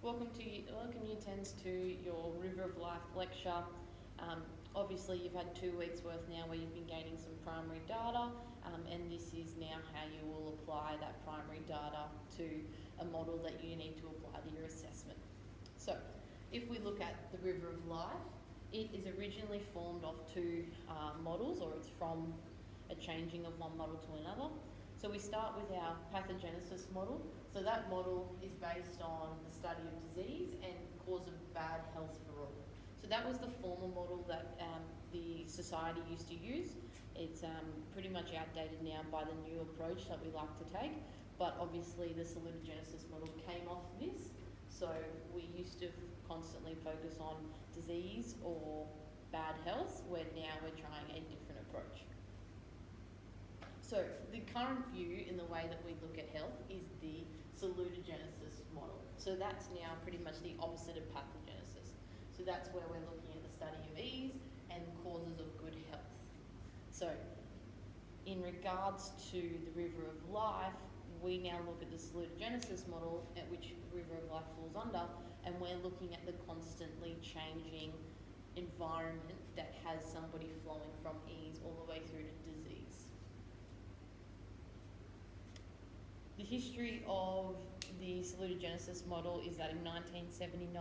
Welcome Year 10s to your River of Life lecture. Obviously you've had 2 weeks worth now where you've been gaining some primary data, and this is now how you will apply that primary data to a model that you need to apply to your assessment. So if we look at the River of Life, it is originally formed of 2 models, or it's from a changing of one model to another. So we start with our pathogenesis model. So that model is based on the study of disease and cause of bad health for all. So that was the former model that the society used to use. It's pretty much outdated now by the new approach that we like to take, but obviously the salutogenesis model came off this. So we used to constantly focus on disease or bad health, where now we're trying a different approach. So the current view in the way that we look at health is the salutogenesis model. So that's now pretty much the opposite of pathogenesis. So that's where we're looking at the study of ease and causes of good health. So in regards to the River of Life, we now look at the salutogenesis model, at which the River of Life falls under, and we're looking at the constantly changing environment that has somebody flowing from ease all the way through to disease. The history of the salutogenesis model is that in 1979,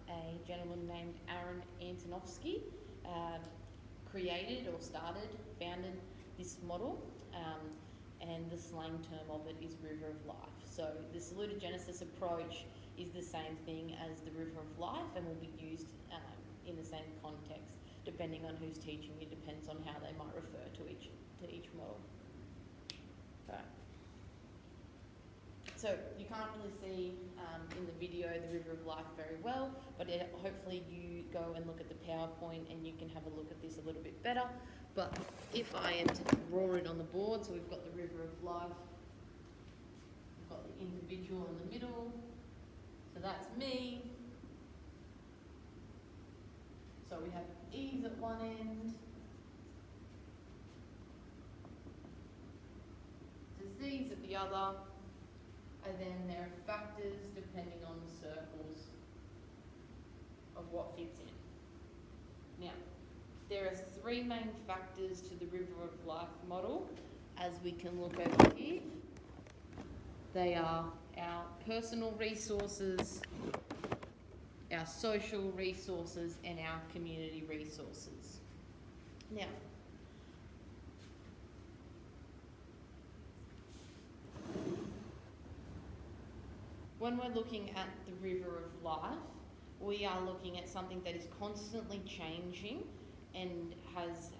a gentleman named Aaron Antonovsky founded this model, and the slang term of it is River of Life. So the salutogenesis approach is the same thing as the River of Life and will be used in the same context, depending on who's teaching you, depends on how they might refer to each model. Okay. So you can't really see in the video the River of Life very well, but hopefully you go and look at the PowerPoint and you can have a look at this a little bit better. But if I am to draw it on the board, so we've got the River of Life, we've got the individual in the middle, so that's me. So we have ease at one end, disease at the other, and then there are factors depending on the circles of what fits in. Now, there are 3 main factors to the River of Life model, as we can look over here. They are our personal resources, our social resources, and our community resources. Now, when we're looking at the River of Life, we are looking at something that is constantly changing and has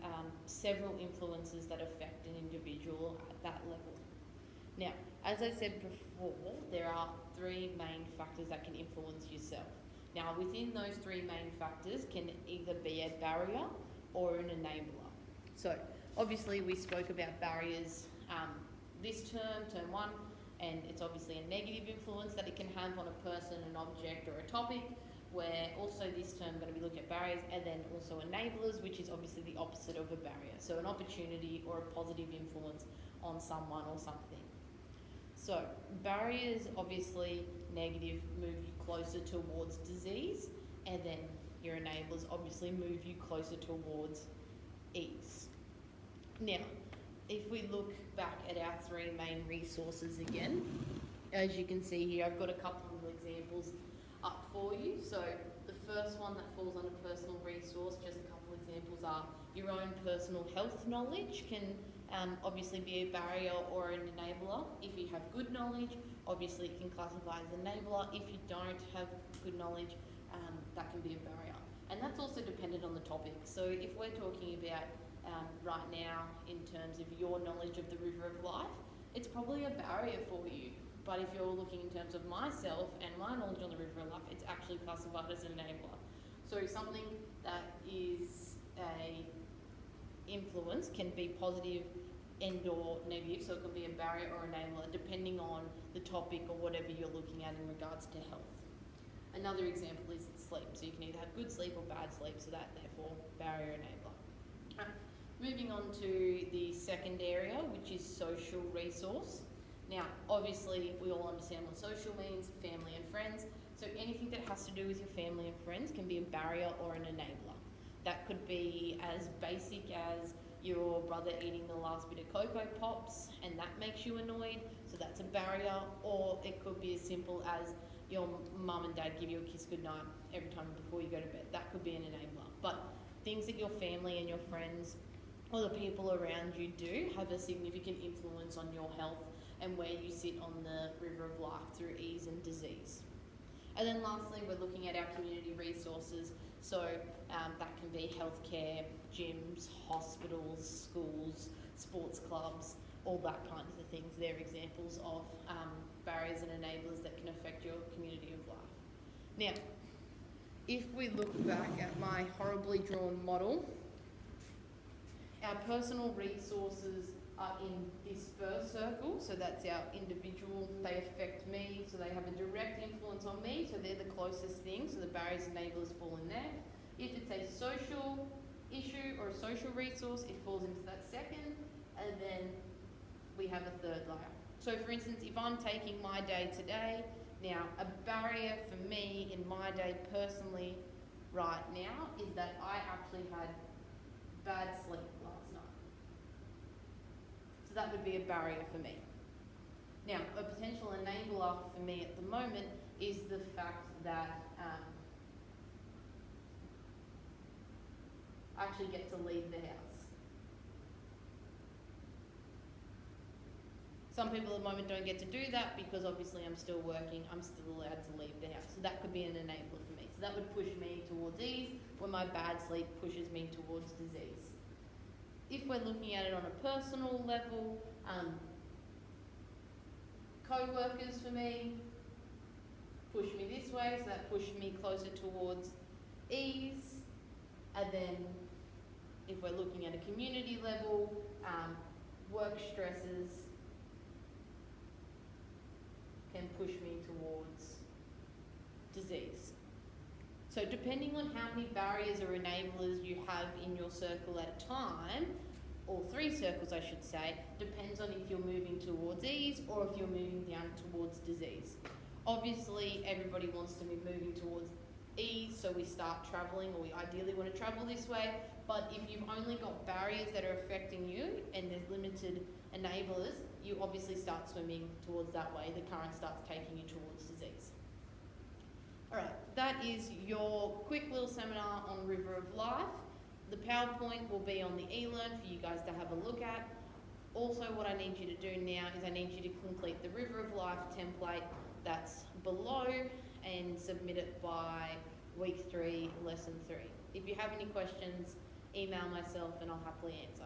several influences that affect an individual at that level. Now, as I said before, there are 3 main factors that can influence yourself. Now, within those 3 main factors can either be a barrier or an enabler. So, obviously we spoke about barriers this term 1, and it's obviously a negative influence that it can have on a person, an object, or a topic, where also this term I'm going to be looking at barriers, and then also enablers, which is obviously the opposite of a barrier. So an opportunity or a positive influence on someone or something. So barriers, obviously negative, move you closer towards disease, and then your enablers obviously move you closer towards ease. Now, if we look back at our 3 main resources again, as you can see here, I've got a couple of examples up for you. So the first one that falls under personal resource, just a couple of examples are your own personal health knowledge can obviously be a barrier or an enabler. If you have good knowledge, obviously it can classify as an enabler. If you don't have good knowledge, that can be a barrier. And that's also dependent on the topic. So if we're talking about right now in terms of your knowledge of the River of Life, it's probably a barrier for you. But if you're looking in terms of myself and my knowledge on the River of Life, it's actually classified as an enabler. So something that is a influence can be positive and or negative, so it can be a barrier or enabler depending on the topic or whatever you're looking at in regards to health. Another example is sleep. So you can either have good sleep or bad sleep, so that therefore barrier enabler. Moving on to the second area, which is social resource. Now, obviously, we all understand what social means, family and friends. So anything that has to do with your family and friends can be a barrier or an enabler. That could be as basic as your brother eating the last bit of Cocoa Pops and that makes you annoyed, so that's a barrier. Or it could be as simple as your mum and dad give you a kiss goodnight every time before you go to bed. That could be an enabler. But things that your family and your friends or the people around you do have a significant influence on your health and where you sit on the river of life through ease and disease. And then lastly, we're looking at our community resources. So that can be healthcare, gyms, hospitals, schools, sports clubs, all that kinds of things. They're examples of barriers and enablers that can affect your community of life. Now, if we look back at my horribly drawn model, our personal resources are in this first circle, so that's our individual. They affect me, so they have a direct influence on me, so they're the closest thing, so the barriers and enablers fall in there. If it's a social issue or a social resource, it falls into that second, and then we have a third layer. So for instance, if I'm taking my day today, now a barrier for me in my day personally right now is that I actually had bad sleep last night. So that would be a barrier for me. Now, a potential enabler for me at the moment is the fact that I actually get to leave the house. Some people at the moment don't get to do that because obviously I'm still working, I'm still allowed to leave the house. So that could be an enabler for me. So that would push me towards ease, where my bad sleep pushes me towards disease. If we're looking at it on a personal level, co-workers for me push me this way, so that pushed me closer towards ease. And then if we're looking at a community level, work stresses can push me towards disease. So depending on how many barriers or enablers you have in your circle at a time, or 3 circles I should say, depends on if you're moving towards ease or if you're moving down towards disease. Obviously everybody wants to be moving towards ease, so we start travelling, or we ideally want to travel this way, but if you've only got barriers that are affecting you and there's limited enablers, you obviously start swimming towards that way. The current starts taking you towards disease. Alright, that is your quick little seminar on River of Life. The PowerPoint will be on the eLearn for you guys to have a look at. Also, what I need you to do now is I need you to complete the River of Life template that's below and submit it by week 3, lesson 3. If you have any questions, email myself and I'll happily answer.